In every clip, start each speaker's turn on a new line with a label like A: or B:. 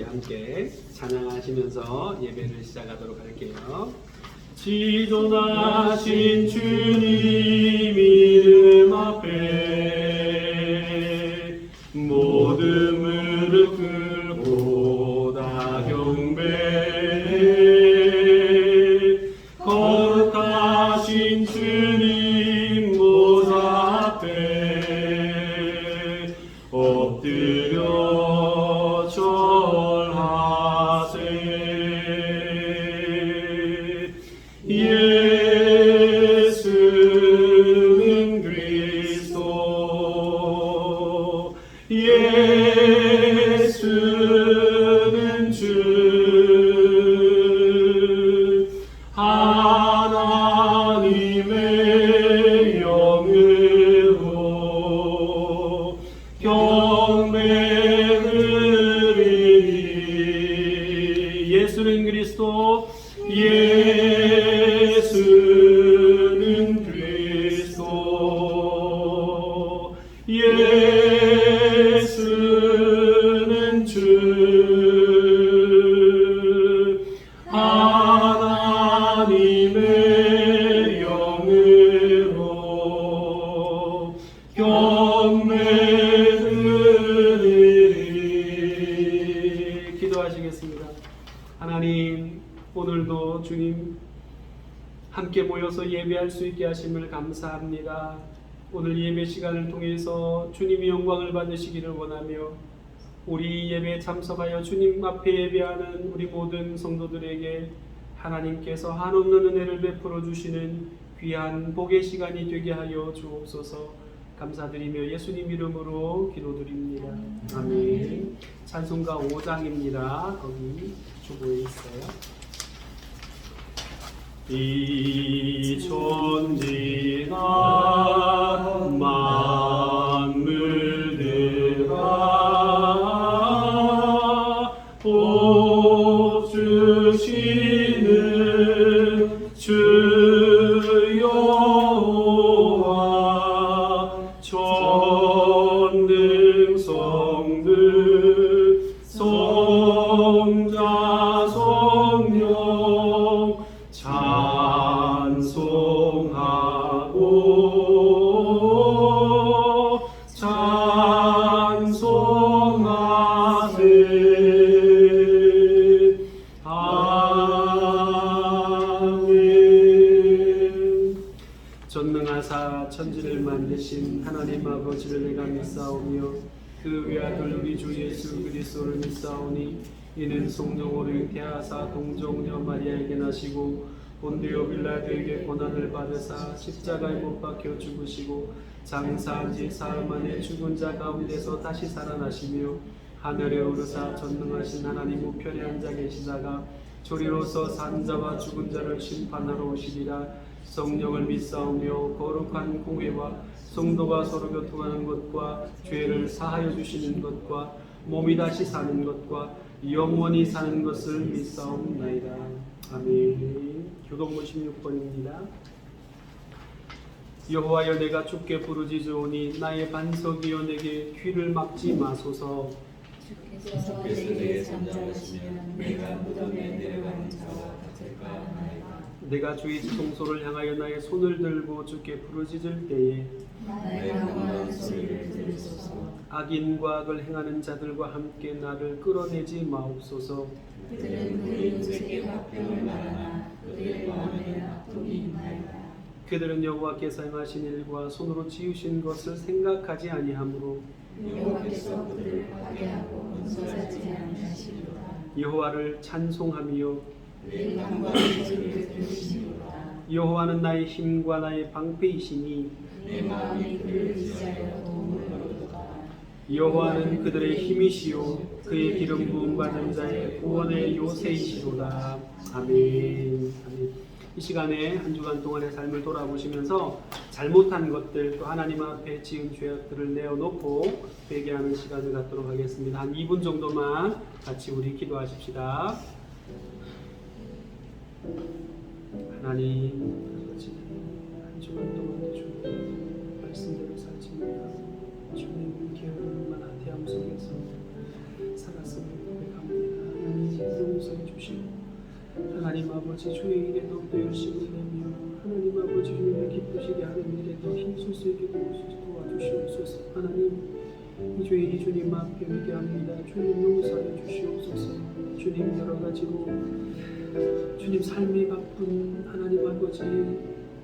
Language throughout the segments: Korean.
A: 우리 함께 찬양하시면서 예배를 시작하도록 할게요. 지존하신 주님 이름 앞에 모든 무릎 꿇고 다 경배해 거룩하신 주님 보좌 앞에 엎드려 절하세. 예수는 그리스도 예수는 주 하나님의 영으로 경배드리니 예수는 그리스도 예수는 그리스도 예수는 주 하나님의 영으로 경배드리니. 기도하시겠습니다. 하나님, 오늘도 주님 함께 모여서 예배할 수 있게 하심을 감사합니다. 오늘 예배 시간을 통해서 주님의 영광을 받으시기를 원하며 우리 예배에 참석하여 주님 앞에 예배하는 우리 모든 성도들에게 하나님께서 한없는 은혜를 베풀어 주시는 귀한 복의 시간이 되게 하여 주옵소서. 감사드리며 예수님 이름으로 기도드립니다. 아멘. 찬송가 5장입니다. 거기 주보에 있어요. 이 천지가 만물들아 복 주시는 주 여호와 전능성들 성자 성령 찬송하고 찬송하세. 아멘. 전능하사 천지를 만드신 하나님 아버지를 내가 믿사오며 그 외아들 우리 주 예수 그리스도를 믿사오니 이는 성령으로 잉태하사 동정녀 마리아에게 나시고 본디오 빌라도에게 고난을 받으사 십자가에 못 박혀 죽으시고 장사한 지 사흘 만에 죽은 자 가운데서 다시 살아나시며 하늘에 오르사 전능하신 하나님 우편에 앉아 계시다가 조리로서 산 자와 죽은 자를 심판하러 오시리라. 성령을 믿사오며 거룩한 공회와 성도가 서로 교통하는 것과 죄를 사하여 주시는 것과 몸이 다시 사는 것과 영원히 사는 것을 믿사옵나이다. 아멘. 교동문 16번입니다. 여호와여 내가 주께 부르짖으오니 나의 반석이여 내게 귀를 막지 마소서.
B: 주께서 내게 잠잠하시면 내가 무덤에 내려가는 자와 같을까 하나이다.
A: 내가 주의 지성소를 향하여 나의 손을 들고 주께 부르짖을 때에
B: 나의 강한 소리를 들으소서.
A: 악인과 악을 행하는 자들과 함께 나를 끌어내지 마옵소서.
B: 그들은 그 인생의 화평을 말하나 그들의 마음에는 악독이 있나이다.
A: 그들은 여호와께서 행하신 일과 손으로 지으신 것을 생각하지 아니하므로
B: 여호와께서 그들을 파괴하고 건설하지 아니하시리로다.
A: 여호와를 찬송하며
B: 내 강구하는 소리를 들으시리로다.
A: 여호와는 나의 힘과 나의 방패이시니
B: 내 마음이 그를 의지하여 도움을 얻도다.
A: 여호와는 그들의 힘이시요 그의 기름 부음 받은 자의 구원의 요새이시로다. 아멘. 아멘. 이 시간에 한 주간 동안의 삶을 돌아보시면서 잘못한 것들 또 하나님 앞에 지은 죄악들을 내어놓고 회개하는 시간을 갖도록 하겠습니다. 한 2분 정도만 같이 우리 기도하십시다. 하나님, 한 주간 동안 주님 말씀대로 살지만 주님 게으름만 아태함 속에서 살았음을 고백합니다. 용서해 주시고 하나님 아버지 주의 일에 더욱더 열심을 내며 하나님 아버지 주님을 기쁘시게 하는 일에 더 힘쓸 수 있게 도와주시옵소서. 하나님 이 죄인이 주님 앞에 회개합니다. 주님 용서해 주시옵소서. 주님 여러 가지로 주님 삶이 바쁜 하나님 아버지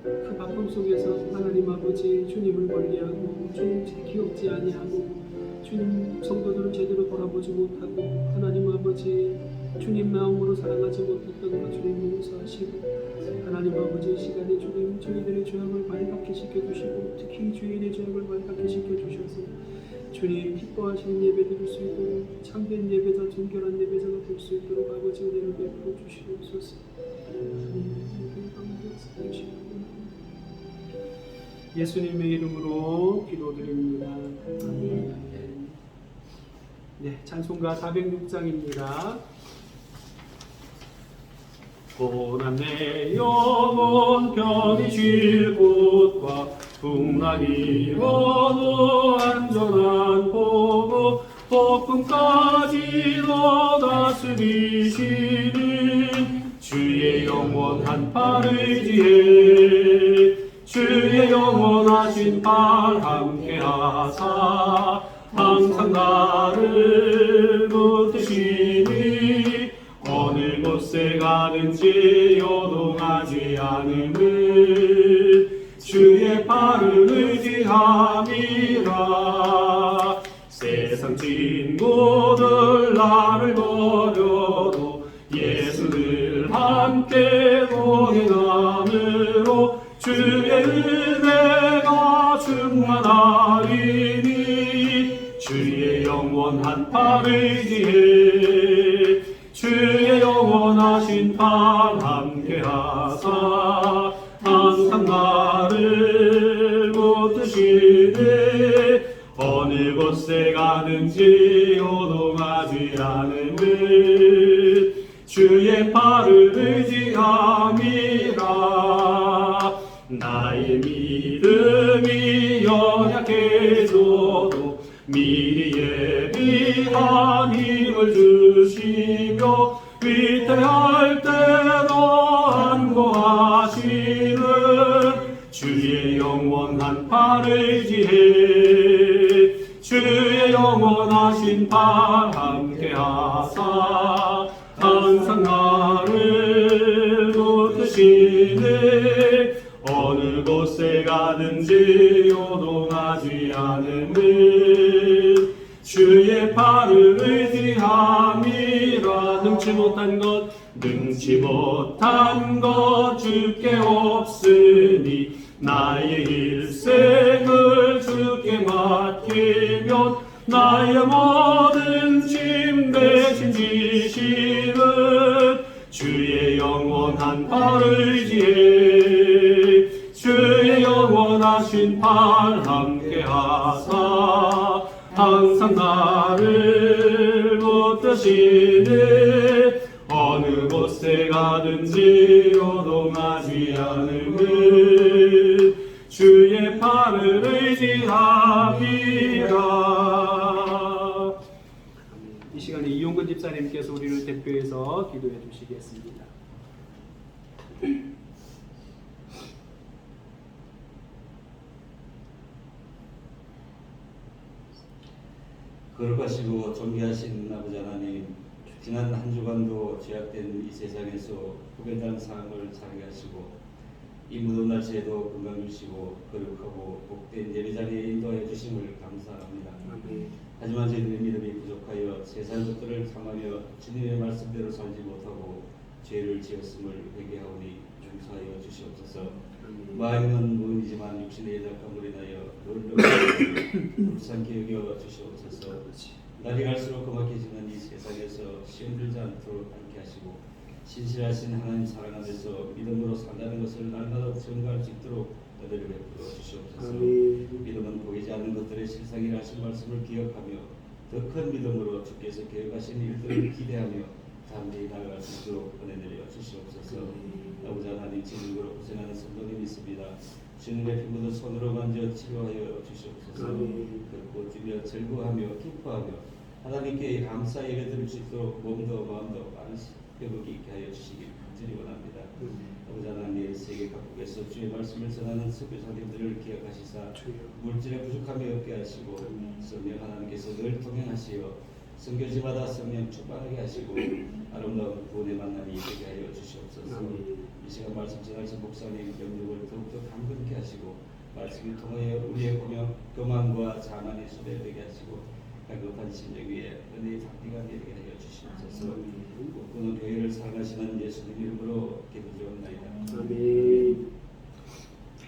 A: 그 바쁨 속에서 하나님 아버지 주님을 멀리하고 주님 기억지 아니하고 주님 성도들을 제대로 돌아보지 못하고 하나님 아버지 주님 마음으로 사랑하지 못했던 것 주님 용서하시고 하나님 아버지 이 시간에 주님 저희들의 죄악을 발각케 시켜주시고 특히 주인의 죄악을 발각케 시켜주셔서 주님 기뻐하시는 예배 드릴 수 있도록 참된 예배자 정결한 예배자가 될 수 있도록 아버지 은혜를 베풀어 주시옵소서. 예수님의 이름으로 기도드립니다. 아멘. 네, 찬송가 406장입니다. 고난 내 영혼 편히 쉴 곳과 풍랑이 어느 안전한 보고 폭풍까지도 다스리시는 주의 영원한 팔 의지해 주의 영원하신 팔 함께하사 항상 나를 붙드시니 어느 곳에 가든지 요동하지 않음을 주의 팔을 의지함이라. 세상 친구들 나를 버려도 예수를 함께 동행함으로 주의 은혜가 충만하리니 주의 영원한 팔 의지해 주의 영원하신 팔 함께하사 항상 나를 붙드시네 어느 곳에 가든지 요동하지 않음을 주의 팔을 의지함이라. 나의 믿음이 연약해져도 미리 예비한 힘을 주시며 위태할 때도 안고하시는 주의 영원한 팔 의지해 주의 영원하신 팔 함께하사 항상 나를 붙드시네 어느 곳에 가든지 요동하지 않음을 주의 팔을 의지함이라. 능치 못한 것 주께 없으니 나의 일생을 주께 맡기면 나의 모든 짐 대신 지시는 주의 영원한 팔 의지해 주의 영원하신 팔 함께하사 항상 나를 붙드시네 어느 곳에 가든지 요동하지 않음을 주의 팔을 의지함이라. 이 시간에 이용근 집사님께서 우리를 대표해서 기도해 주시겠습니다.
C: 거룩하시고 존귀하신 아버지 하나님, 지난 한 주간도 죄악된 이 세상에서 후배당 삶을 살게 하시고 이 무더운 날씨에도 건강 주시고 거룩하고 복된 예배자리에 인도하여 주심을 감사합니다. 하지만 저희들의 믿음이 부족하여 세상 것들을 탐하며 주님의 말씀대로 살지 못하고 죄를 지었음을 회개하오니 용서하여 주시옵소서. 마음은 무인이지만 육신의 약함으로 인하여 늘 불쌍히 여겨 주시옵소서. 날이 갈수록 험악해지는 이 세상에서 시험들지 않도록 함께 하시고 신실하신 하나님 사랑 안에서 믿음으로 산다는 것을 날마다 증거할 수 있도록 은혜를 베풀어 주시옵소서. 믿음은 보이지 않는 것들의 실상이라 하신 말씀을 기억하며 더 큰 믿음으로 주께서 계획하신 일들을 기대하며 담대히 나아갈 수 있도록 은혜 내려 주시옵소서. 아버지 하나님, 진흙으로 고생하는 성도님이 있습니다. 주님의 피 묻은 손으로 만져 치료하여 주시옵소서. 그리고 뛰며 즐거워하며 기뻐하며 하나님께 감사 예배 드릴 수 있도록 몸도 마음도 빠른 회복이 있게 하여 주시기 간절히 원합니다. 아버지 하나님, 세계 각국에서 주의 말씀을 전하는 선교사님들을 기억하시사 물질의 부족함이 없게 하시고 성령 하나님께서 늘 동행하시어 선교지마다 성령 충만하게 하시고 아름다운 구원의 만남이 되게 하여 주시옵소서. 이 시간 말씀 전하신 목사님 영역을 더욱더 강건케 하시고 말씀을 통하여 우리의 교만과 자만이 소멸되게 하시고 갈급한 심령 위에 은혜의 닭띠가 내리게 하여 주시옵소서. 꿈꾸는 교회를 사랑하시는 예수님 이름으로 기도드리옵나이다.
A: 아멘.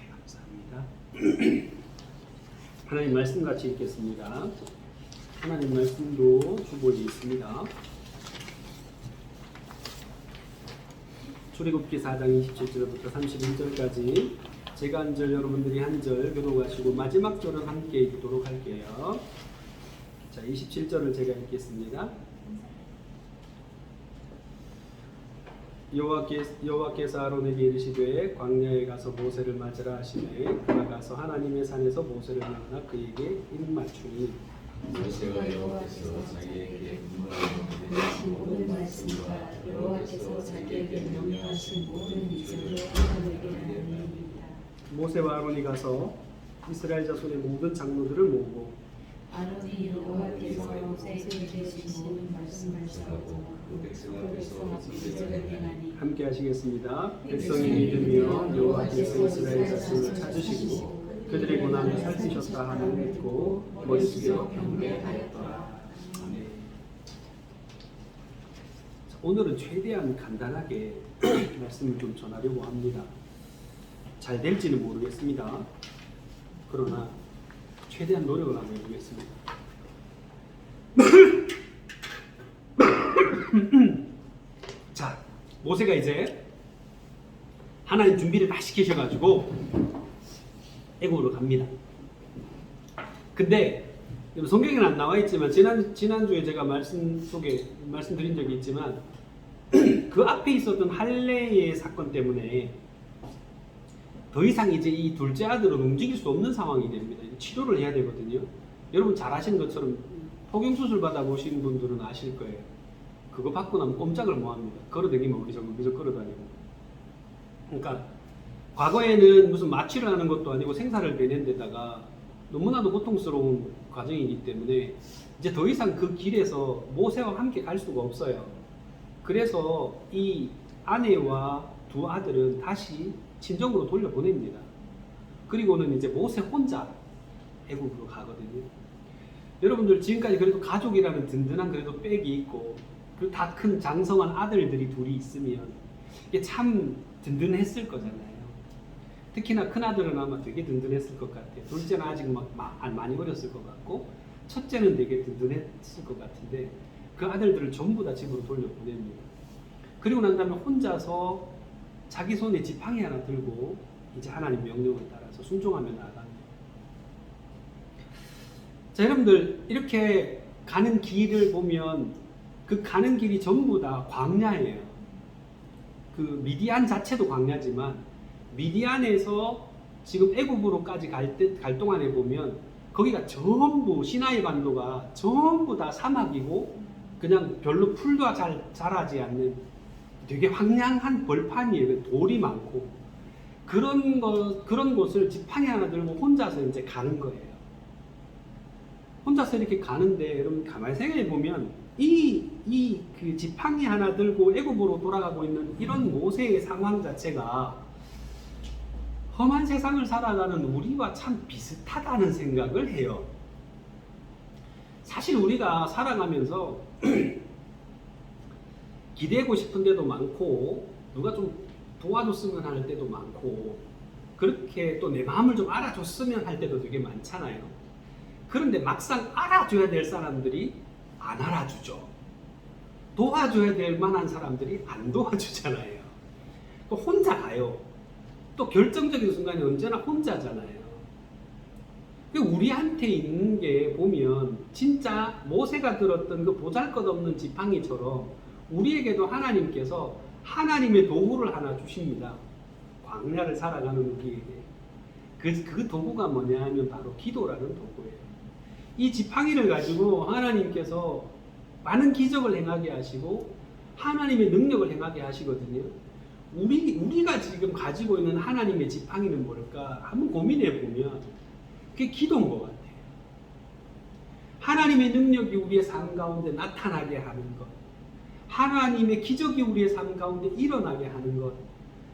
A: 감사합니다. 하나님 말씀 같이 읽겠습니다. 하나님 말씀도 주보에 있습니다. 출애굽기 4장 27절부터 31절까지 제가 한 절 여러분들이 한 절 교독하시고 마지막 절은 함께 읽도록 할게요. 자, 27절을 제가 읽겠습니다. 여호와께서 아론에게 이르시되 광야에 가서 모세를 맞으라 하시매 그가 가서 하나님의 산에서 모세를 만나 그에게 입맞추니
B: 모세가 여호와께서 자기에게 분부하신 모든 말씀과 여호와께서 자기에게 명령하신 모든 이적을 아론에게 알리니라.
A: 모세와 아론이 가서 이스라엘 자손의 모든 장로들을 모으고
B: 아론이 여호와께서 모세에게 주신 모든 말씀을 전하고 그 백성 앞에서 이적을 행하니
A: 함께 하시겠습니다. 백성이 믿으며 여호와께서 이스라엘 자손을 찾으시고 그들의 고난을 살피셨다 하는 믿고 머리 숙여
B: 경배하였더라.
A: 오늘은 최대한 간단하게 말씀을 좀 전하려고 합니다. 잘 될지는 모르겠습니다. 그러나 최대한 노력을 한번 해보겠습니다. 자, 모세가 이제 하나님 준비를 다 시키셔가지고 애굽으로 갑니다. 근데 성경에는 안 나와 있지만 지난주에 제가 말씀드린 적이 있지만 그 앞에 있었던 할례의 사건 때문에 더 이상 이제 이 둘째 아들을 움직일 수 없는 상황이 됩니다. 치료를 해야 되거든요. 여러분 잘 아시는 것처럼 포경수술 받아보신 분들은 아실 거예요. 그거 받고 나면 꼼짝을 못합니다. 걸어다니면 어디서 걸어다니고. 그러니까 과거에는 무슨 마취를 하는 것도 아니고 생사를 베는 데다가 너무나도 고통스러운 과정이기 때문에 이제 더 이상 그 길에서 모세와 함께 갈 수가 없어요. 그래서 이 아내와 두 아들은 다시 친정으로 돌려보냅니다. 그리고는 이제 모세 혼자 애굽으로 가거든요. 여러분들 지금까지 그래도 가족이라는 든든한 그래도 백이 있고 그리고 다 큰 장성한 아들들이 둘이 있으면 이게 참 든든했을 거잖아요. 특히나 큰 아들은 아마 되게 든든했을 것 같아요. 둘째는 아직 많이 어렸을 것 같고 첫째는 되게 든든했을 것 같은데 그 아들들을 전부 다 집으로 돌려보냅니다. 그리고 난 다음에 혼자서 자기 손에 지팡이 하나 들고 이제 하나님 명령을 따라서 순종하며 나아갑니다. 자, 여러분들 이렇게 가는 길을 보면 그 가는 길이 전부 다 광야예요. 그 미디안 자체도 광야지만 미디안에서 지금 애굽으로까지 갈 동안에 보면 거기가 전부 시나이 반도가 전부 다 사막이고 그냥 별로 풀도 잘 자라지 않는 되게 황량한 벌판이에요. 돌이 많고 그런 곳을 지팡이 하나 들고 혼자서 이제 가는 거예요. 혼자서 이렇게 가는데 여러분 가만히 생각해 보면 그 지팡이 하나 들고 애굽으로 돌아가고 있는 이런 모세의 상황 자체가 험한 세상을 살아가는 우리와 참 비슷하다는 생각을 해요. 사실 우리가 살아가면서 기대고 싶은 데도 많고 누가 좀 도와줬으면 할 때도 많고 그렇게 또 내 마음을 좀 알아줬으면 할 때도 되게 많잖아요. 그런데 막상 알아줘야 될 사람들이 안 알아주죠. 도와줘야 될 만한 사람들이 안 도와주잖아요. 또 혼자 가요. 또 결정적인 순간에 언제나 혼자잖아요. 우리한테 있는 게 보면 진짜 모세가 들었던 그 보잘것없는 지팡이처럼 우리에게도 하나님께서 하나님의 도구를 하나 주십니다. 광야를 살아가는 우리에게. 그 도구가 뭐냐 하면 바로 기도라는 도구예요. 이 지팡이를 가지고 하나님께서 많은 기적을 행하게 하시고 하나님의 능력을 행하게 하시거든요. 우리가 지금 가지고 있는 하나님의 지팡이는 뭘까? 한번 고민해 보면 그게 기도인 것 같아요. 하나님의 능력이 우리의 삶 가운데 나타나게 하는 것, 하나님의 기적이 우리의 삶 가운데 일어나게 하는 것,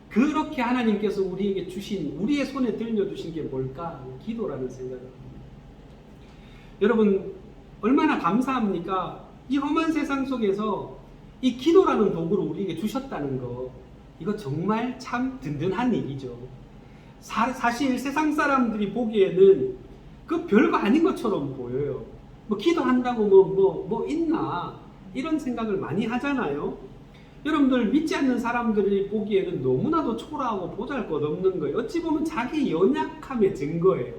A: 그렇게 하나님께서 우리에게 주신, 우리의 손에 들려주신 게 뭘까? 기도라는 생각을 합니다. 여러분 얼마나 감사합니까? 이 험한 세상 속에서 이 기도라는 도구를 우리에게 주셨다는 거, 이거 정말 참 든든한 일이죠. 사실 세상 사람들이 보기에는 그 별거 아닌 것처럼 보여요. 뭐 기도한다고 뭐 있나 이런 생각을 많이 하잖아요. 여러분들 믿지 않는 사람들이 보기에는 너무나도 초라하고 보잘것없는 거예요. 어찌 보면 자기 연약함의 증거예요.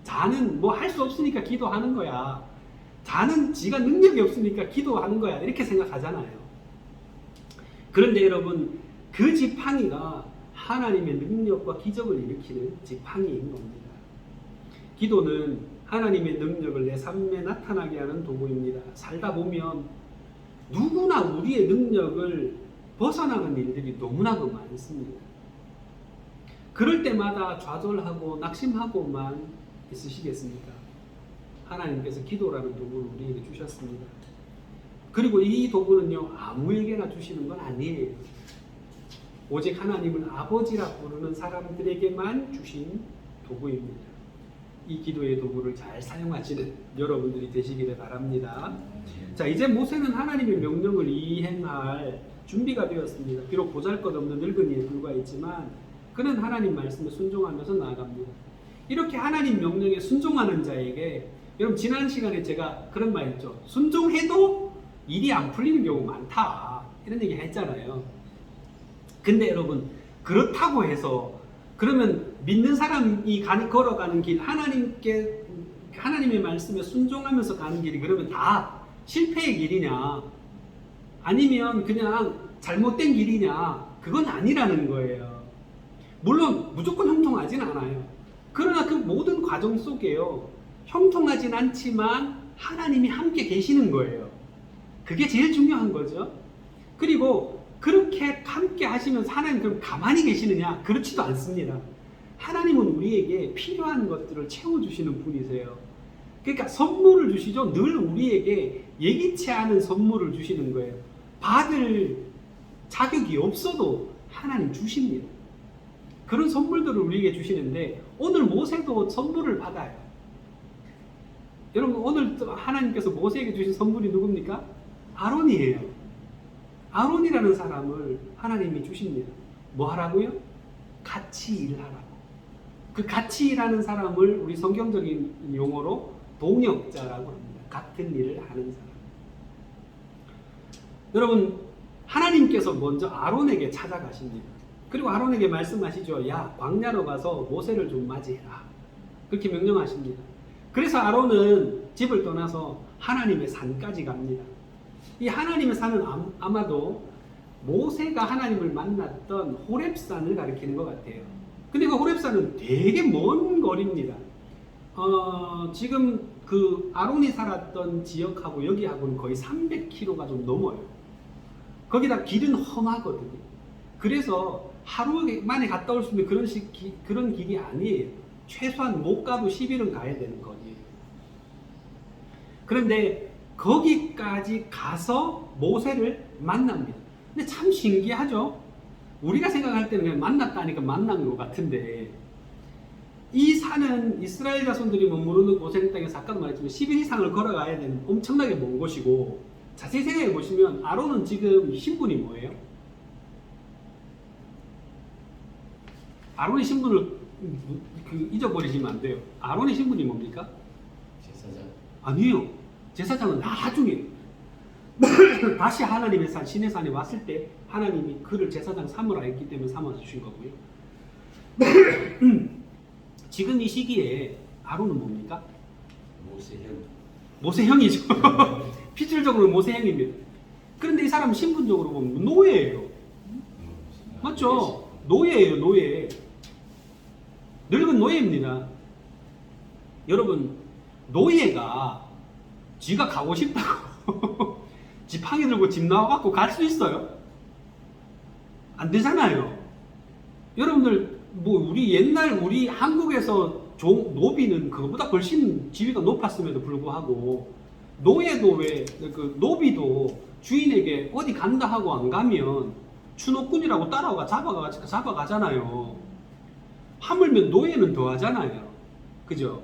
A: 자는 뭐 할 수 없으니까 기도하는 거야. 자는 지가 능력이 없으니까 기도하는 거야. 이렇게 생각하잖아요. 그런데 여러분 그 지팡이가 하나님의 능력과 기적을 일으키는 지팡이인 겁니다. 기도는 하나님의 능력을 내 삶에 나타나게 하는 도구입니다. 살다 보면 누구나 우리의 능력을 벗어나는 일들이 너무나도 많습니다. 그럴 때마다 좌절하고 낙심하고만 있으시겠습니까? 하나님께서 기도라는 도구를 우리에게 주셨습니다. 그리고 이 도구는요, 아무에게나 주시는 건 아니에요. 오직 하나님을 아버지라 부르는 사람들에게만 주신 도구입니다. 이 기도의 도구를 잘 사용하시는 여러분들이 되시기를 바랍니다. 자, 이제 모세는 하나님의 명령을 이행할 준비가 되었습니다. 비록 보잘것없는 늙은이에 불과했지만 그는 하나님 말씀에 순종하면서 나아갑니다. 이렇게 하나님 명령에 순종하는 자에게, 여러분 지난 시간에 제가 그런 말 했죠. 순종해도 일이 안 풀리는 경우가 많다, 이런 얘기 했잖아요. 근데 여러분 그렇다고 해서 그러면 믿는 사람이 걸어가는 길, 하나님의 말씀에 순종하면서 가는 길이 그러면 다 실패의 길이냐, 아니면 그냥 잘못된 길이냐, 그건 아니라는 거예요. 물론 무조건 형통하진 않아요. 그러나 그 모든 과정 속에요, 형통하진 않지만 하나님이 함께 계시는 거예요. 그게 제일 중요한 거죠. 그리고 그렇게 함께 하시면서 하나님 그럼 가만히 계시느냐? 그렇지도 않습니다. 하나님은 우리에게 필요한 것들을 채워주시는 분이세요. 그러니까 선물을 주시죠. 늘 우리에게 예기치 않은 선물을 주시는 거예요. 받을 자격이 없어도 하나님 주십니다. 그런 선물들을 우리에게 주시는데 오늘 모세도 선물을 받아요. 여러분 오늘 하나님께서 모세에게 주신 선물이 누굽니까? 아론이에요. 아론이라는 사람을 하나님이 주십니다. 뭐 하라고요? 같이 일하라고. 그 같이 일하는 사람을 우리 성경적인 용어로 동역자라고 합니다. 같은 일을 하는 사람. 여러분 하나님께서 먼저 아론에게 찾아가십니다. 그리고 아론에게 말씀하시죠. 야, 광야로 가서 모세를 좀 맞이해라. 그렇게 명령하십니다. 그래서 아론은 집을 떠나서 하나님의 산까지 갑니다. 이 하나님의 산은 아마도 모세가 하나님을 만났던 호렙산을 가리키는 것 같아요. 근데 그 호렙산은 되게 먼 거리입니다. 지금 그 아론이 살았던 지역하고 여기하고는 거의 300km가 좀 넘어요. 거기다 길은 험하거든요. 그래서 하루 만에 갔다 올 수 있는 그런 길이 아니에요. 최소한 못 가도 10일은 가야 되는 거리예요. 그런데 거기까지 가서 모세를 만납니다. 근데 참 신기하죠? 우리가 생각할 때는 그냥 만났다니까 만난 것 같은데, 이 산은 이스라엘 자손들이 머무르는 고센 땅에서 아까도 말했지만 10일 이상을 걸어가야 되는 엄청나게 먼 곳이고, 자세히 생각해 보시면 아론은 지금 신분이 뭐예요? 아론의 신분을 잊어버리시면 안 돼요. 아론의 신분이 뭡니까?
C: 제사장.
A: 아니에요. 제사장은 나중에 다시 하나님의 산, 신의 산에 왔을 때 하나님이 그를 제사장 삼으라 했기 때문에 삼아서 주신 거고요. 지금 이 시기에 아론은 뭡니까? 모세형이죠. 필질적으로 모세형입니다. 그런데 이 사람 신분적으로 보면 노예예요. 맞죠? 노예예요, 노예. 늙은 노예입니다. 여러분, 노예가 지가 가고 싶다고 지팡이 들고 집 나와갖고 갈 수 있어요? 안 되잖아요. 여러분들 뭐 우리 옛날 우리 한국에서 노비는 그거보다 훨씬 지위가 높았음에도 불구하고 노예도 왜 그 노비도 주인에게 어디 간다 하고 안 가면 추노꾼이라고 따라가 잡아가잖아요. 하물며 노예는 더 하잖아요. 그죠?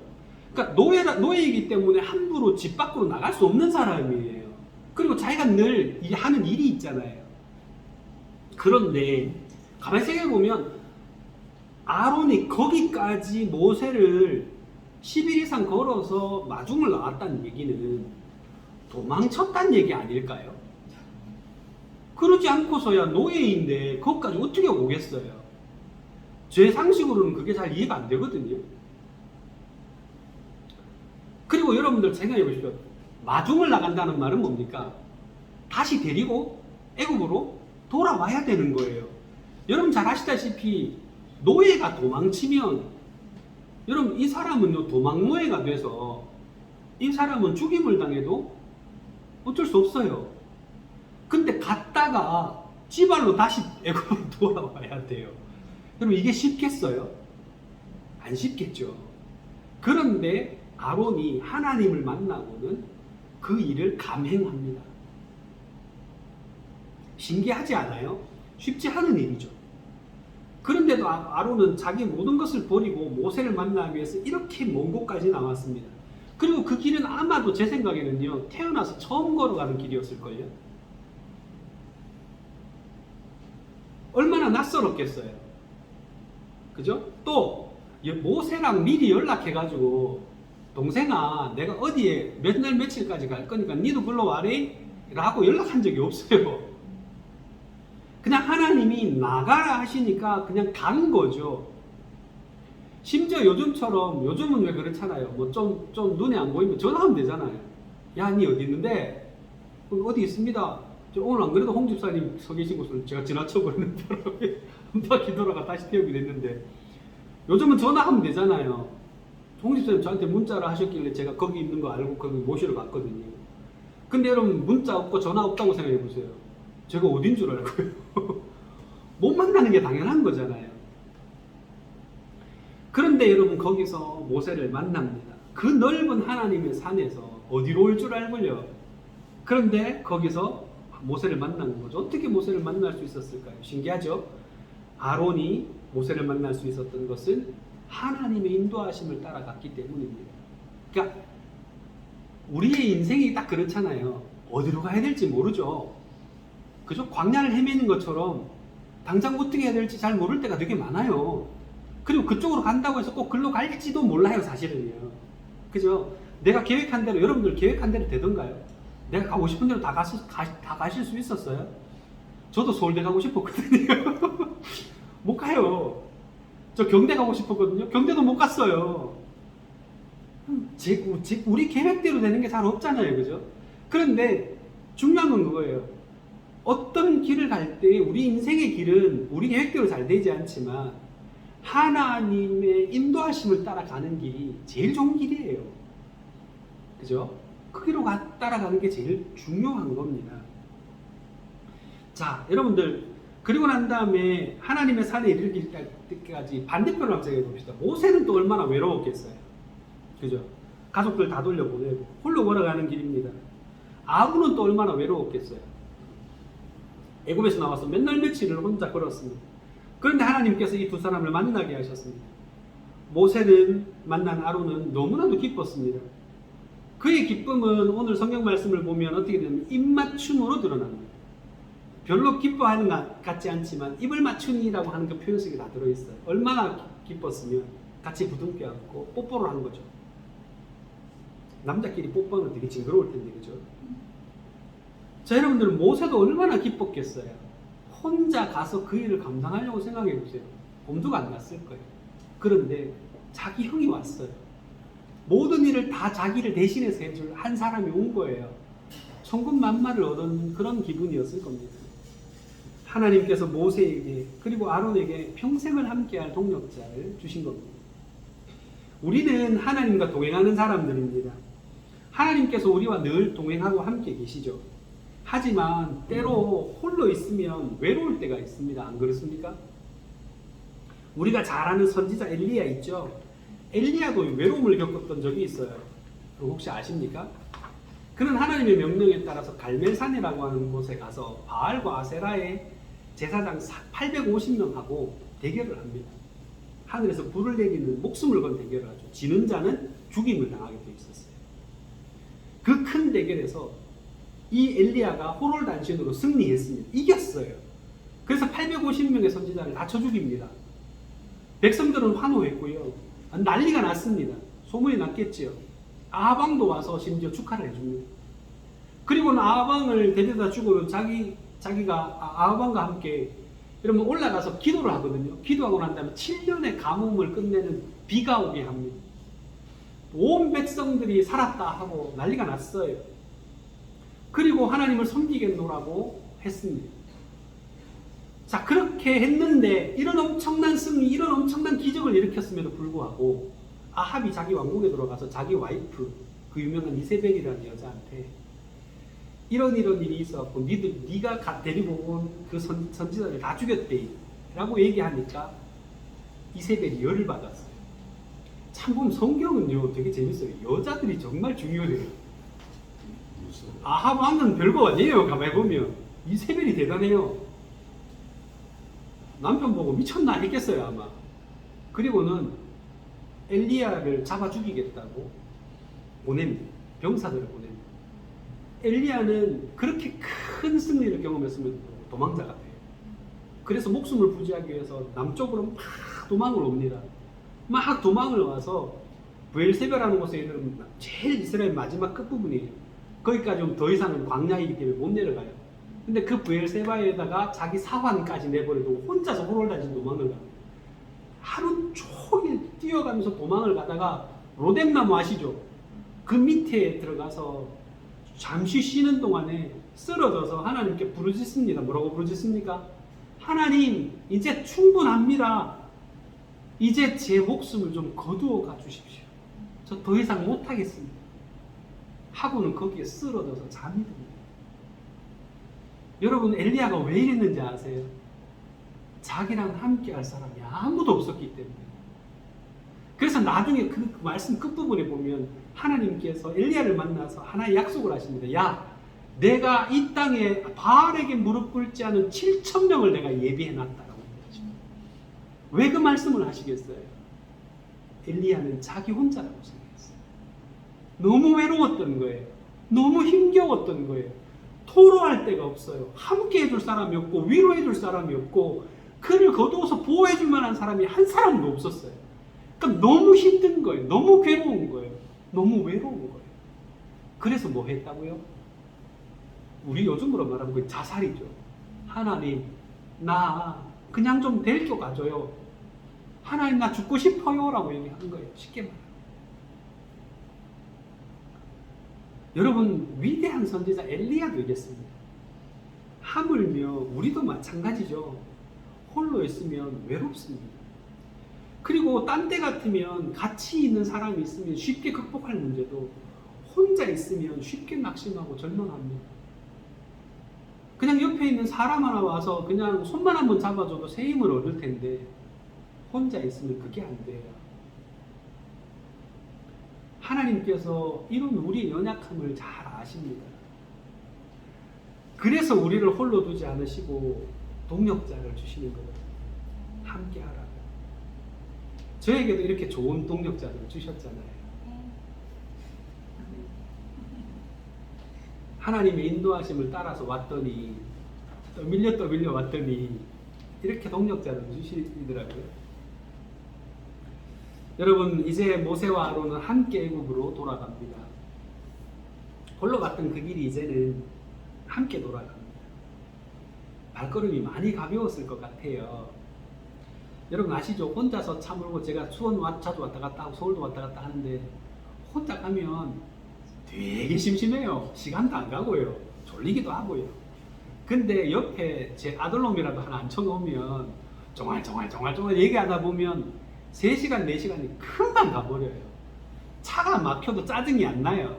A: 그러니까 노예이기 때문에 함부로 집 밖으로 나갈 수 없는 사람이에요. 그리고 자기가 늘 하는 일이 있잖아요. 그런데 가만히 생각해보면 아론이 거기까지 모세를 10일 이상 걸어서 마중을 나왔다는 얘기는 도망쳤다는 얘기 아닐까요? 그러지 않고서야 노예인데 거기까지 어떻게 오겠어요? 제 상식으로는 그게 잘 이해가 안 되거든요. 그리고 여러분들 생각해 보십시오. 마중을 나간다는 말은 뭡니까? 다시 데리고 애굽으로 돌아와야 되는 거예요. 여러분 잘 아시다시피 노예가 도망치면 여러분 이 사람은 도망노예가 돼서 이 사람은 죽임을 당해도 어쩔 수 없어요. 근데 갔다가 지발로 다시 애굽으로 돌아와야 돼요. 여러분 이게 쉽겠어요? 안 쉽겠죠. 그런데 아론이 하나님을 만나고는 그 일을 감행합니다. 신기하지 않아요? 쉽지 않은 일이죠. 그런데도 아론은 자기 모든 것을 버리고 모세를 만나기 위해서 이렇게 먼 곳까지 나왔습니다. 그리고 그 길은 아마도 제 생각에는요, 태어나서 처음 걸어가는 길이었을걸요. 얼마나 낯설었겠어요. 그죠? 또 모세랑 미리 연락해가지고 동생아 내가 어디에 몇 날 며칠까지 갈 거니까 니도 불러와래? 라고 연락한 적이 없어요. 그냥 하나님이 나가라 하시니까 그냥 간 거죠. 심지어 요즘은 왜 그렇잖아요. 뭐 좀 눈에 안 보이면 전화하면 되잖아요. 야, 니 어디 있는데? 어디 있습니다. 오늘 안 그래도 홍 집사님 서 계신 곳을 제가 지나쳐버리는 바람에 한 바퀴 돌아가 다시 태우게 됐는데 요즘은 전화하면 되잖아요. 홍 집사님 저한테 문자를 하셨길래 제가 거기 있는 거 알고 거기 모시러 갔거든요. 근데 여러분 문자 없고 전화 없다고 생각해 보세요. 제가 어딘 줄 알고요. 못 만나는 게 당연한 거잖아요. 그런데 여러분 거기서 모세를 만납니다. 그 넓은 하나님의 산에서 어디로 올 줄 알고요. 그런데 거기서 모세를 만난 거죠. 어떻게 모세를 만날 수 있었을까요? 신기하죠? 아론이 모세를 만날 수 있었던 것은 하나님의 인도하심을 따라갔기 때문입니다. 그러니까 우리의 인생이 딱 그렇잖아요. 어디로 가야 될지 모르죠. 그죠? 광야를 헤매는 것처럼 당장 어떻게 해야 될지 잘 모를 때가 되게 많아요. 그리고 그쪽으로 간다고 해서 꼭 글로 갈지도 몰라요, 사실은요. 그죠? 내가 계획한 대로, 여러분들 계획한 대로 되던가요? 내가 가고 싶은 대로 다 가실 수 있었어요? 저도 서울대 가고 싶었거든요. 못 가요. 저 경대 가고 싶었거든요. 경대도 못 갔어요. 우리 계획대로 되는 게 잘 없잖아요. 그죠? 그런데 중요한 건 그거예요. 어떤 길을 갈 때 우리 인생의 길은 우리 계획대로 잘 되지 않지만 하나님의 인도하심을 따라가는 길이 제일 좋은 길이에요. 그죠? 그 길로 따라가는 게 제일 중요한 겁니다. 자, 여러분들 그리고 난 다음에 하나님의 산에 이르길 때까지 반대편을 한번 생각해 봅시다. 모세는 또 얼마나 외로웠겠어요. 그죠? 가족들 다 돌려보내고 홀로 걸어가는 길입니다. 아론은 또 얼마나 외로웠겠어요. 애굽에서 나와서 몇 날 며칠을 혼자 걸었습니다. 그런데 하나님께서 이 두 사람을 만나게 하셨습니다. 모세는 만난 아론은 너무나도 기뻤습니다. 그의 기쁨은 오늘 성경 말씀을 보면 어떻게 되냐면 입맞춤으로 드러납니다. 별로 기뻐하는 것 같지 않지만 입을 맞춤이라고 하는 그 표현 속에 다 들어있어요. 얼마나 기뻤으면 같이 부둥켜 안고 뽀뽀를 한 거죠. 남자끼리 뽀뽀하면 되게 징그러울 텐데, 그죠? 자, 여러분들 모세도 얼마나 기뻤겠어요. 혼자 가서 그 일을 감당하려고 생각해 보세요. 엄두가 안 났을 거예요. 그런데 자기 형이 왔어요. 모든 일을 다 자기를 대신해서 해줄 한 사람이 온 거예요. 천군만마를 얻은 그런 기분이었을 겁니다. 하나님께서 모세에게 그리고 아론에게 평생을 함께할 동력자를 주신 겁니다. 우리는 하나님과 동행하는 사람들입니다. 하나님께서 우리와 늘 동행하고 함께 계시죠. 하지만 때로 홀로 있으면 외로울 때가 있습니다. 안 그렇습니까? 우리가 잘 아는 선지자 엘리야 있죠. 엘리야도 외로움을 겪었던 적이 있어요. 혹시 아십니까? 그는 하나님의 명령에 따라서 갈멜산이라고 하는 곳에 가서 바알과 아세라의 제사장 850명하고 대결을 합니다. 하늘에서 불을 내리는 목숨을 건 대결을 하죠. 지는 자는 죽임을 당하게 되어 있었어요. 그 큰 대결에서 이 엘리야가 호롤단신으로 승리했습니다. 이겼어요. 그래서 850명의 선지자를 다 쳐 죽입니다. 백성들은 환호했고요. 난리가 났습니다. 소문이 났겠지요. 아방도 와서 심지어 축하를 해줍니다. 그리고는 아방을 데려다 주고는 자기가 아방과 함께 이러면 올라가서 기도를 하거든요. 기도하고 난 다음에 7년의 가뭄을 끝내는 비가 오게 합니다. 온 백성들이 살았다 하고 난리가 났어요. 그리고 하나님을 섬기겠노라고 했습니다. 자, 그렇게 했는데 이런 엄청난 승리, 이런 엄청난 기적을 일으켰음에도 불구하고 아합이 자기 왕국에 들어가서 자기 와이프, 그 유명한 이세벨이라는 여자한테 이런 일이 있어갖고 네가 데리고 온 그 선지자를 다 죽였대 라고 얘기하니까 이세벨이 열을 받았어요. 참 보면 성경은요 되게 재밌어요. 여자들이 정말 중요해요. 아합 왕은 별거 아니에요. 가만히 보면 이세벨이 대단해요. 남편 보고 미쳤나 했겠어요 아마. 그리고는 엘리야를 잡아 죽이겠다고 보냅니다. 병사들을 보냅니다. 엘리야는 그렇게 큰 승리를 경험했으면 도망자가 돼요. 그래서 목숨을 부지하기 위해서 남쪽으로 막 도망을 옵니다. 막 도망을 와서 브엘세바라는 곳에 이르면 제일 이스라엘 마지막 끝부분이에요. 거기까지 오면 더 이상은 광야이기 때문에 못 내려가요. 근데 그 브엘세바에다가 자기 사환까지 내버려두고 혼자서 호롤단신 도망을 갑니다. 하루 종일 뛰어가면서 도망을 가다가 로뎀나무 아시죠? 그 밑에 들어가서 잠시 쉬는 동안에 쓰러져서 하나님께 부르짖습니다. 뭐라고 부르짖습니까? 하나님, 이제 충분합니다. 이제 제 목숨을 좀 거두어 가 주십시오. 저 더 이상 못하겠습니다. 하고는 거기에 쓰러져서 잠이 듭니다. 여러분, 엘리야가 왜 이랬는지 아세요? 자기랑 함께 할 사람이 아무도 없었기 때문에. 그래서 나중에 그 말씀 끝부분에 보면 하나님께서 엘리야를 만나서 하나의 약속을 하십니다. 야, 내가 이 땅에 바알에게 무릎 꿇지 않은 7,000명을 내가 예비해놨다라고 얘기하십니다. 왜 그 말씀을 하시겠어요? 엘리야는 자기 혼자라고 생각했어요. 너무 외로웠던 거예요. 너무 힘겨웠던 거예요. 토로할 데가 없어요. 함께 해줄 사람이 없고 위로해줄 사람이 없고 그를 거두어서 보호해줄 만한 사람이 한 사람도 없었어요. 그러니까 너무 힘든 거예요. 너무 괴로운 거예요. 너무 외로운 거예요. 그래서 뭐 했다고요? 우리 요즘으로 말하면 그 자살이죠. 하나님, 나 그냥 좀 데리고 가줘요. 하나님, 나 죽고 싶어요 라고 얘기한 거예요. 쉽게 말하면. 여러분, 위대한 선지자 엘리야도 이겼습니다. 하물며 우리도 마찬가지죠. 홀로 있으면 외롭습니다. 그리고 딴 때 같으면 같이 있는 사람이 있으면 쉽게 극복할 문제도 혼자 있으면 쉽게 낙심하고 절망합니다. 그냥 옆에 있는 사람 하나 와서 그냥 손만 한번 잡아줘도 새 힘을 얻을 텐데 혼자 있으면 그게 안 돼요. 하나님께서 이런 우리의 연약함을 잘 아십니다. 그래서 우리를 홀로 두지 않으시고 동력자를 주시는 거예요. 함께 하라. 저에게도 이렇게 좋은 동력자들을 주셨잖아요. 하나님의 인도하심을 따라서 왔더니 떠밀려 왔더니 이렇게 동력자를 주시더라고요. 여러분, 이제 모세와 아론은 함께 애굽으로 돌아갑니다. 홀로 갔던 그 길이 이제는 함께 돌아갑니다. 발걸음이 많이 가벼웠을 것 같아요. 여러분 아시죠? 혼자서 차 몰고 제가 수원 자주 왔다 갔다 하고 서울도 왔다 갔다 하는데 혼자 가면 되게 심심해요. 시간도 안 가고요. 졸리기도 하고요. 근데 옆에 제 아들놈이라도 하나 앉혀놓으면 정말 얘기하다 보면 3시간, 4시간이 금방 가버려요. 차가 막혀도 짜증이 안 나요.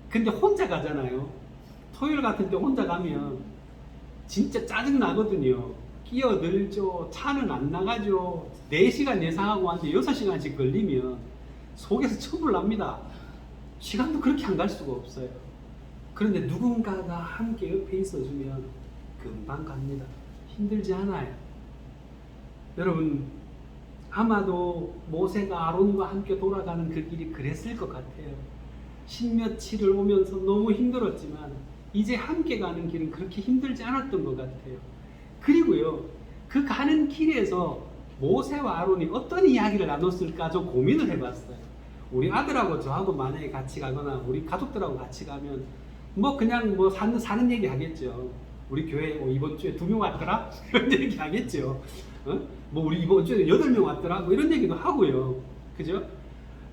A: 근데 혼자 가잖아요. 토요일 같은 때 혼자 가면 진짜 짜증 나거든요. 끼어들죠. 차는 안 나가죠. 4시간 예상하고 왔는데 6시간씩 걸리면 속에서 처불 납니다. 시간도 그렇게 안 갈 수가 없어요. 그런데 누군가가 함께 옆에 있어주면 금방 갑니다. 힘들지 않아요. 여러분, 아마도 모세가 아론과 함께 돌아가는 그 길이 그랬을 것 같아요. 십며칠을 오면서 너무 힘들었지만 이제 함께 가는 길은 그렇게 힘들지 않았던 것 같아요. 그리고요, 그 가는 길에서 모세와 아론이 어떤 이야기를 나눴을까 좀 고민을 해봤어요. 우리 아들하고 저하고 만약에 같이 가거나 우리 가족들하고 같이 가면 뭐 그냥 뭐 사는 얘기 하겠죠. 우리 교회 이번 주에 2명 왔더라? 이런 얘기 하겠죠. 뭐 우리 이번 주에 8명 왔더라? 뭐 이런 얘기도 하고요. 그죠?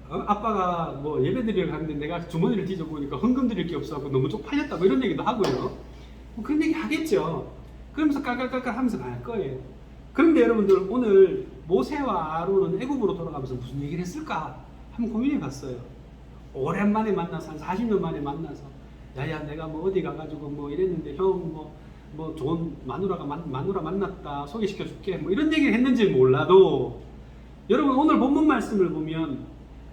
A: 아빠가 뭐 예배 드리러 갔는데 내가 주머니를 뒤져보니까 헌금 드릴 게 없어서 너무 쪽팔렸다 뭐 이런 얘기도 하고요. 뭐 그런 얘기 하겠죠. 그러면서 깔깔깔깔 하면서 갈 거예요. 그런데 여러분들, 오늘 모세와 아론은 애굽으로 돌아가면서 무슨 얘기를 했을까 한번 고민해 봤어요. 오랜만에 만나서 한 40년 만에 만나서 야야 내가 뭐 어디 가가지고 뭐 이랬는데 형 뭐 좋은 마누라 만났다 소개시켜 줄게 뭐 이런 얘기를 했는지 몰라도, 여러분 오늘 본문 말씀을 보면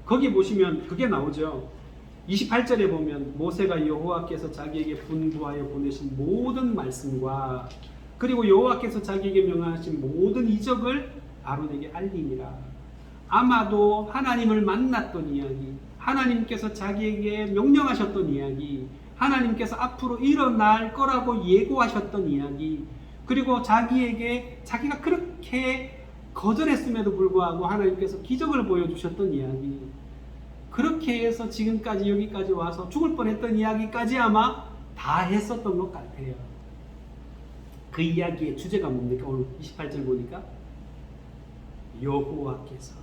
A: 거기 보시면 그게 나오죠. 28절에 보면 모세가 여호와께서 자기에게 분부하여 보내신 모든 말씀과 그리고 여호와께서 자기에게 명하신 모든 이적을 아론에게 알리니라. 아마도 하나님을 만났던 이야기, 하나님께서 자기에게 명령하셨던 이야기, 하나님께서 앞으로 일어날 거라고 예고하셨던 이야기, 그리고 자기가 그렇게 거절했음에도 불구하고 하나님께서 기적을 보여주셨던 이야기, 그렇게 해서 지금까지 여기까지 와서 죽을 뻔했던 이야기까지 아마 다 했었던 것 같아요. 그 이야기의 주제가 뭡니까? 오늘 28절 보니까 여호와께서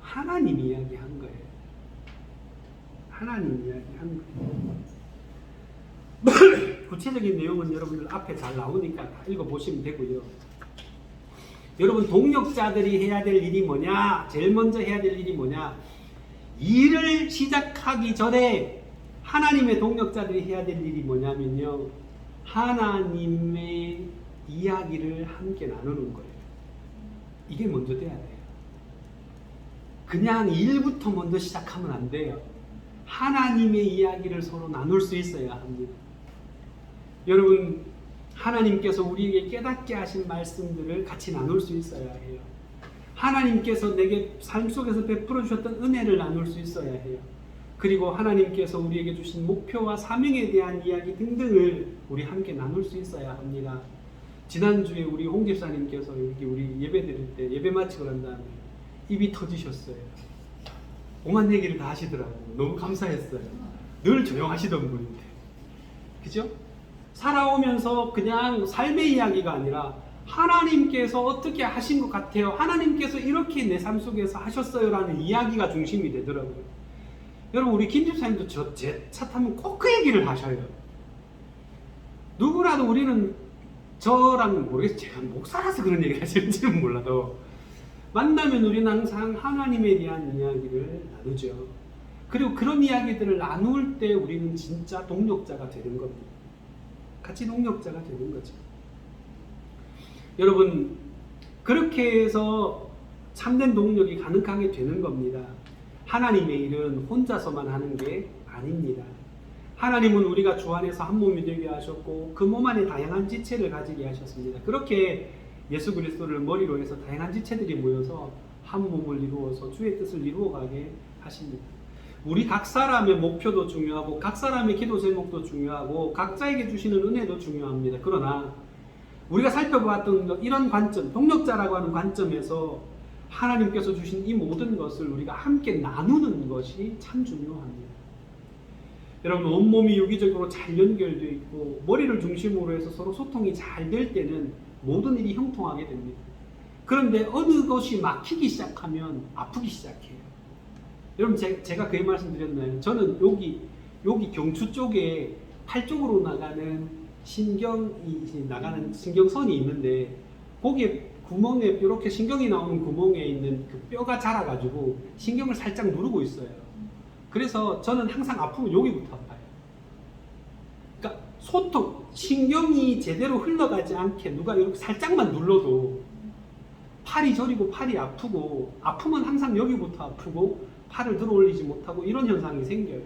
A: 하나님 이야기한 거예요. 하나님 이야기한 거예요. 구체적인 내용은 여러분들 앞에 잘 나오니까 다 읽어보시면 되고요. 여러분, 동역자들이 해야 될 일이 뭐냐? 제일 먼저 해야 될 일이 뭐냐? 일을 시작하기 전에 하나님의 동역자들이 해야 될 일이 뭐냐면요, 하나님의 이야기를 함께 나누는 거예요. 이게 먼저 돼야 돼요. 그냥 일부터 먼저 시작하면 안 돼요. 하나님의 이야기를 서로 나눌 수 있어야 합니다. 여러분, 하나님께서 우리에게 깨닫게 하신 말씀들을 같이 나눌 수 있어야 해요. 하나님께서 내게 삶 속에서 베풀어 주셨던 은혜를 나눌 수 있어야 해요. 그리고 하나님께서 우리에게 주신 목표와 사명에 대한 이야기 등등을 우리 함께 나눌 수 있어야 합니다. 지난주에 우리 홍 집사님께서 여기 우리 예배 드릴 때 예배 마치고 난 다음에 입이 터지셨어요. 오만 얘기를 다 하시더라고요. 너무 감사했어요. 늘 조용하시던 분인데. 그죠? 살아오면서 그냥 삶의 이야기가 아니라 하나님께서 어떻게 하신 것 같아요. 하나님께서 이렇게 내 삶 속에서 하셨어요라는 이야기가 중심이 되더라고요. 여러분, 우리 김 집사님도 제 차 타면 꼭 그 얘기를 하셔요. 누구라도 우리는 저랑 모르겠어요. 제가 목사라서 그런 얘기를 하시는지는 몰라도 만나면 우리는 항상 하나님에 대한 이야기를 나누죠. 그리고 그런 이야기들을 나눌 때 우리는 진짜 동력자가 되는 겁니다. 같이 동력자가 되는 거죠. 여러분, 그렇게 해서 참된 동력이 가능하게 되는 겁니다. 하나님의 일은 혼자서만 하는 게 아닙니다. 하나님은 우리가 주 안에서 한 몸이 되게 하셨고 그 몸 안에 다양한 지체를 가지게 하셨습니다. 그렇게 예수 그리스도를 머리로 해서 다양한 지체들이 모여서 한 몸을 이루어서 주의 뜻을 이루어가게 하십니다. 우리 각 사람의 목표도 중요하고 각 사람의 기도 제목도 중요하고 각자에게 주시는 은혜도 중요합니다. 그러나 우리가 살펴보았던 이런 관점, 동력자라고 하는 관점에서 하나님께서 주신 이 모든 것을 우리가 함께 나누는 것이 참 중요합니다. 여러분, 온몸이 유기적으로 잘 연결되어 있고 머리를 중심으로 해서 서로 소통이 잘 될 때는 모든 일이 형통하게 됩니다. 그런데 어느 것이 막히기 시작하면 아프기 시작해요. 여러분, 제가 그 말씀드렸나요? 저는 여기 경추 쪽에 팔 쪽으로 나가는 신경선이 있는데 거기에 구멍에 이렇게 신경이 나오는 구멍에 있는 그 뼈가 자라가지고 신경을 살짝 누르고 있어요. 그래서 저는 항상 아프면 여기부터 아파요. 그러니까 소통, 신경이 제대로 흘러가지 않게 누가 이렇게 살짝만 눌러도 팔이 저리고 팔이 아프고, 아프면 항상 여기부터 아프고 팔을 들어 올리지 못하고 이런 현상이 생겨요.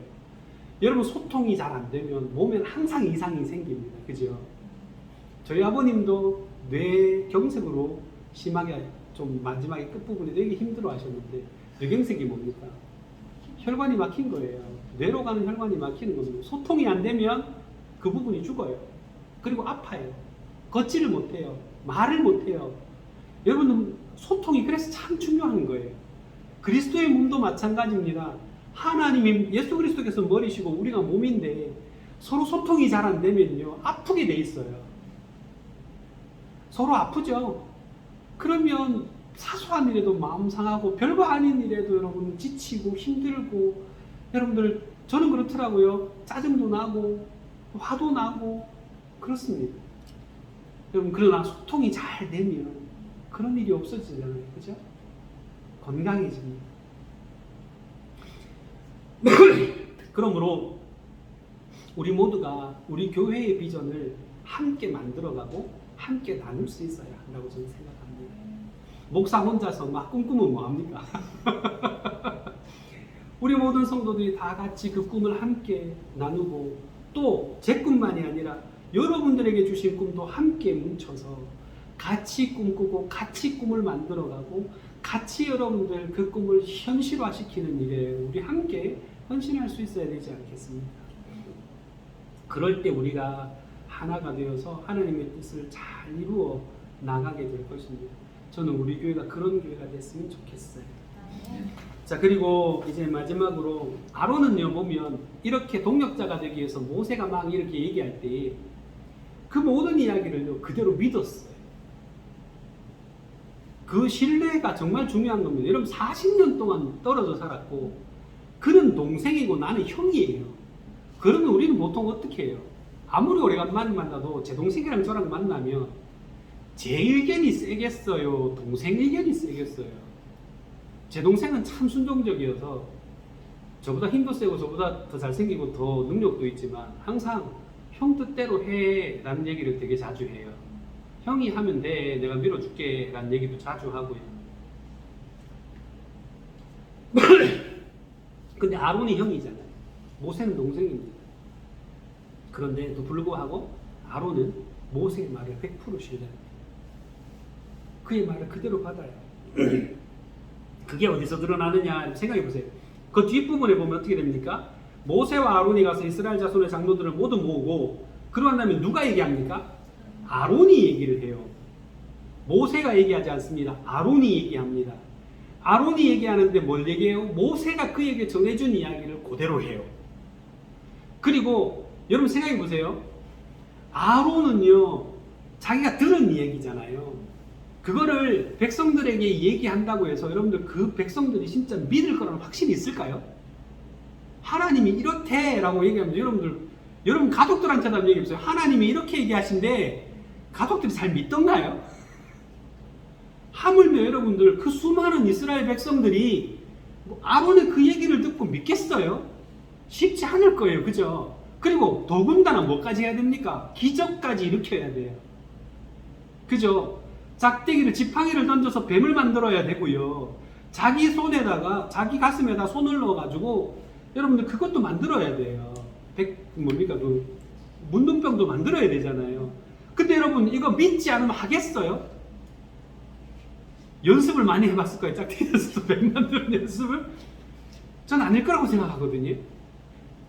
A: 여러분, 소통이 잘 안 되면 몸에는 항상 이상이 생깁니다. 그죠? 저희 아버님도 뇌경색으로 심하게 좀 마지막에 끝부분에 되게 힘들어 하셨는데, 뇌경색이 뭡니까? 혈관이 막힌 거예요. 뇌로 가는 혈관이 막히는 겁니다. 소통이 안 되면 그 부분이 죽어요. 그리고 아파요. 걷지를 못해요. 말을 못해요. 여러분, 소통이 그래서 참 중요한 거예요. 그리스도의 몸도 마찬가지입니다. 하나님이, 예수 그리스도께서 머리시고 우리가 몸인데 서로 소통이 잘 안 되면요, 아프게 돼 있어요. 서로 아프죠. 그러면 사소한 일에도 마음 상하고 별거 아닌 일에도 여러분 지치고 힘들고, 여러분들 저는 그렇더라고요. 짜증도 나고 화도 나고 그렇습니다. 여러분, 그러나 소통이 잘 되면 그런 일이 없어지잖아요. 그죠? 건강해집니다. 그러므로 우리 모두가 우리 교회의 비전을 함께 만들어가고 함께 나눌 수 있어야 한다고 저는 생각합니다. 목사 혼자서 막 꿈꾸면 뭐합니까? 우리 모든 성도들이 다 같이 그 꿈을 함께 나누고, 또 제 꿈만이 아니라 여러분들에게 주신 꿈도 함께 뭉쳐서 같이 꿈꾸고 같이 꿈을 만들어가고 같이 여러분들 그 꿈을 현실화시키는 일에 우리 함께 헌신할 수 있어야 되지 않겠습니까? 그럴 때 우리가 하나가 되어서 하나님의 뜻을 잘 이루어 나가게 될 것입니다. 저는 우리 교회가 그런 교회가 됐으면 좋겠어요. 자, 그리고 이제 마지막으로 아론은요, 보면 이렇게 동역자가 되기 위해서 모세가 막 이렇게 얘기할 때 그 모든 이야기를요 그대로 믿었어요. 그 신뢰가 정말 중요한 겁니다. 여러분, 40년 동안 떨어져 살았고 그는 동생이고 나는 형이에요. 그러면 우리는 보통 어떻게 해요? 아무리 오래간만에 만나도 제 동생이랑 저랑 만나면 제 의견이 세겠어요? 동생 의견이 세겠어요? 제 동생은 참 순종적이어서 저보다 힘도 세고 저보다 더 잘생기고 더 능력도 있지만 항상 형 뜻대로 해 라는 얘기를 되게 자주 해요. 형이 하면 돼, 내가 밀어줄게 라는 얘기도 자주 하고요. 근데 아론이 형이잖아요. 모세는 동생입니다. 그런데도 불구하고 아론은 모세의 말을 100% 신뢰합니다. 그의 말을 그대로 받아요. 그게 어디서 드러나느냐 생각해 보세요. 그 뒷부분에 보면 어떻게 됩니까? 모세와 아론이 가서 이스라엘 자손의 장로들을 모두 모으고, 그러고 나면 누가 얘기합니까? 아론이 얘기를 해요. 모세가 얘기하지 않습니다. 아론이 얘기합니다. 아론이 얘기하는데 뭘 얘기해요? 모세가 그에게 전해준 이야기를 그대로 해요. 그리고 여러분 생각해 보세요. 아론은요, 자기가 들은 얘기잖아요. 그거를 백성들에게 얘기한다고 해서 여러분들 그 백성들이 진짜 믿을 거라는 확신이 있을까요? 하나님이 이렇대 라고 얘기하면 여러분 가족들한테도 한번 얘기해보세요. 하나님이 이렇게 얘기하신데 가족들이 잘 믿던가요? 하물며 여러분들 그 수많은 이스라엘 백성들이 아론의 그 얘기를 듣고 믿겠어요? 쉽지 않을 거예요. 그죠? 그리고 더군다나 뭐까지 해야 됩니까? 기적까지 일으켜야 돼요. 그죠? 작대기를, 지팡이를 던져서 뱀을 만들어야 되고요. 자기 손에다가, 자기 가슴에다 손을 넣어가지고 여러분들 그것도 만들어야 돼요. 그 문둥병도 만들어야 되잖아요. 근데 여러분 이거 믿지 않으면 하겠어요? 연습을 많이 해봤을 거예요. 짝대기에서도 뱀 만드는 연습을? 전 아닐 거라고 생각하거든요.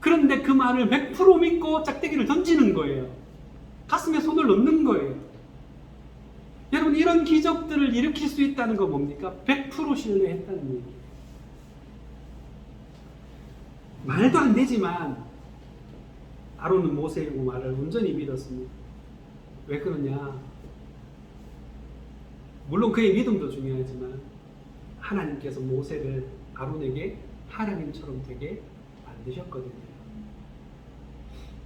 A: 그런데 그 말을 100% 믿고 짝대기를 던지는 거예요. 가슴에 손을 넣는 거예요. 여러분, 이런 기적들을 일으킬 수 있다는 거 뭡니까? 100% 신뢰했다는 얘기예요. 말도 안 되지만 아론은 모세의 말을 온전히 믿었습니다. 왜 그러냐? 물론 그의 믿음도 중요하지만 하나님께서 모세를 아론에게 하나님처럼 되게 만드셨거든요.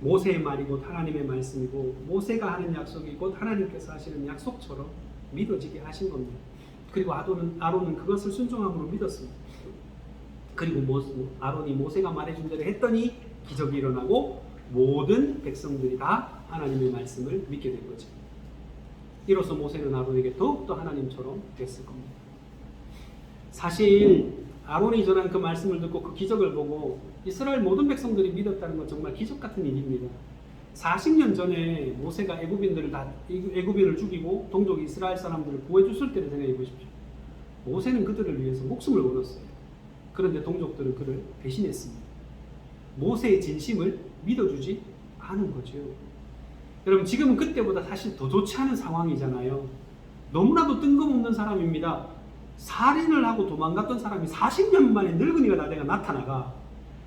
A: 모세의 말이 곧 하나님의 말씀이고 모세가 하는 약속이 곧 하나님께서 하시는 약속처럼 믿어지게 하신 겁니다. 그리고 아론은 그것을 순종함으로 믿었습니다. 그리고 아론이 모세가 말해준 대로 했더니 기적이 일어나고 모든 백성들이 다 하나님의 말씀을 믿게 된 거죠. 이로써 모세는 아론에게 더욱더 하나님처럼 됐을 겁니다. 사실 아론이 전한 그 말씀을 듣고 그 기적을 보고 이스라엘 모든 백성들이 믿었다는 건 정말 기적 같은 일입니다. 40년 전에 모세가 애굽인을 죽이고 동족 이스라엘 사람들을 구해줬을 때를 생각해 보십시오. 모세는 그들을 위해서 목숨을 걸었어요. 그런데 동족들은 그를 배신했습니다. 모세의 진심을 믿어주지 않은 거죠. 여러분, 지금은 그때보다 사실 더 좋지 않은 상황이잖아요. 너무나도 뜬금없는 사람입니다. 살인을 하고 도망갔던 사람이 40년 만에 늙은이가 나대가 나타나가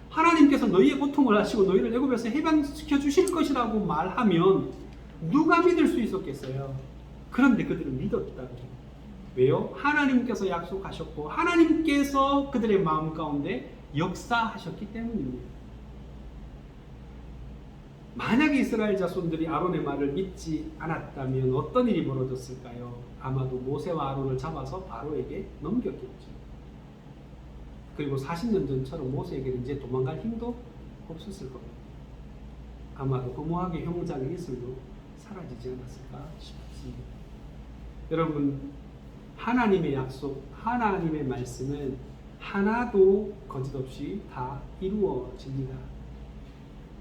A: 하나님께서 너희의 고통을 하시고 너희를 애굽에서 해방시켜 주실 것이라고 말하면 누가 믿을 수 있었겠어요? 그런데 그들은 믿었다고. 왜요? 하나님께서 약속하셨고 하나님께서 그들의 마음 가운데 역사하셨기 때문입니다. 만약에 이스라엘 자손들이 아론의 말을 믿지 않았다면 어떤 일이 벌어졌을까요? 아마도 모세와 아론을 잡아서 바로에게 넘겼겠죠. 그리고 40년 전처럼 모세에게는 이제 도망갈 힘도 없었을 겁니다. 아마도 허무하게 형장의 이슬로 사라지지 않았을까 싶습니다. 여러분, 하나님의 약속, 하나님의 말씀은 하나도 거짓없이 다 이루어집니다.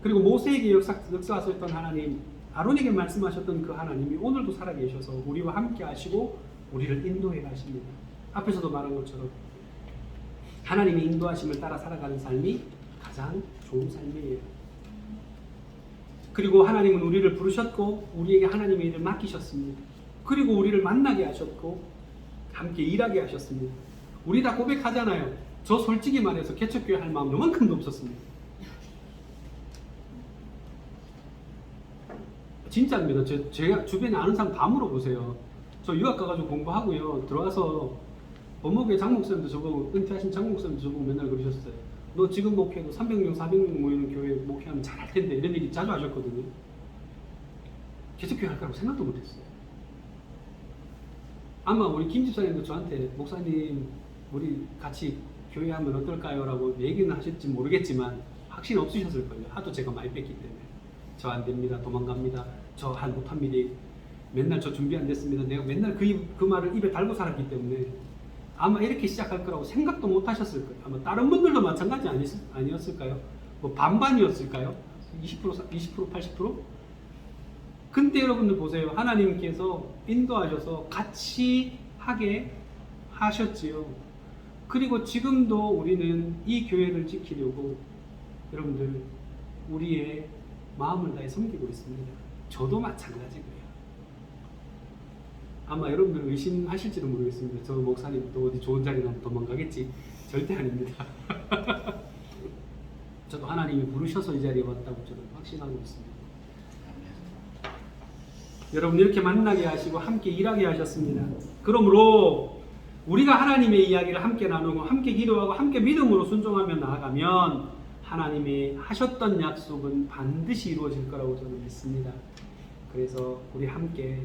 A: 그리고 모세에게 역사하셨던 하나님, 아론에게 말씀하셨던 그 하나님이 오늘도 살아계셔서 우리와 함께 하시고 우리를 인도해 가십니다. 앞에서도 말한 것처럼 하나님의 인도하심을 따라 살아가는 삶이 가장 좋은 삶이에요. 그리고 하나님은 우리를 부르셨고 우리에게 하나님의 일을 맡기셨습니다. 그리고 우리를 만나게 하셨고 함께 일하게 하셨습니다. 우리 다 고백하잖아요. 저 솔직히 말해서 개척교회 할 마음 요만큼도 없었습니다. 진짜입니다. 제가 주변에 아는 사람 다 물어보세요. 저 유학 가가지고 공부하고요. 들어와서 법목회 장목사님도 저보고, 은퇴하신 장목사님도 저보고 맨날 그러셨어요. 너 지금 목회도 300명, 400명 모이는 교회 목회하면 잘할 텐데, 이런 얘기 자주 하셨거든요. 개척교회 할 거라고 생각도 못했어요. 아마 우리 김 집사님도 저한테 목사님 우리 같이 교회 하면 어떨까요? 라고 얘기는 하실지 모르겠지만 확신 없으셨을 거예요. 하도 제가 많이 뺐기 때문에. 저 안 됩니다. 도망갑니다. 저 한 못합니다. 맨날 저 준비 안 됐습니다. 내가 맨날 그 말을 입에 달고 살았기 때문에 아마 이렇게 시작할 거라고 생각도 못 하셨을 거예요. 아마 다른 분들도 마찬가지 아니었을까요? 뭐 반반이었을까요? 20%, 80%? 근데 여러분들 보세요. 하나님께서 인도하셔서 같이 하게 하셨지요. 그리고 지금도 우리는 이 교회를 지키려고 여러분들 우리의 마음을 다해 섬기고 있습니다. 저도 마찬가지고요. 아마 여러분들 의심하실지도 모르겠습니다. 저 목사님 또 어디 좋은 자리 가면 도망가겠지? 절대 아닙니다. 저도 하나님이 부르셔서 이 자리에 왔다고 저는 확신하고 있습니다. 여러분, 이렇게 만나게 하시고 함께 일하게 하셨습니다. 그러므로 우리가 하나님의 이야기를 함께 나누고 함께 기도하고 함께 믿음으로 순종하며 나아가면 하나님이 하셨던 약속은 반드시 이루어질 거라고 저는 믿습니다. 그래서 우리 함께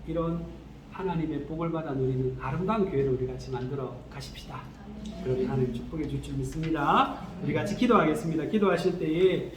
A: 이런 하나님의 복을 받아 누리는 아름다운 교회를 우리 같이 만들어 가십시다. 그러면 하나님 축복해 줄 줄 믿습니다. 우리 같이 기도하겠습니다. 기도하실 때에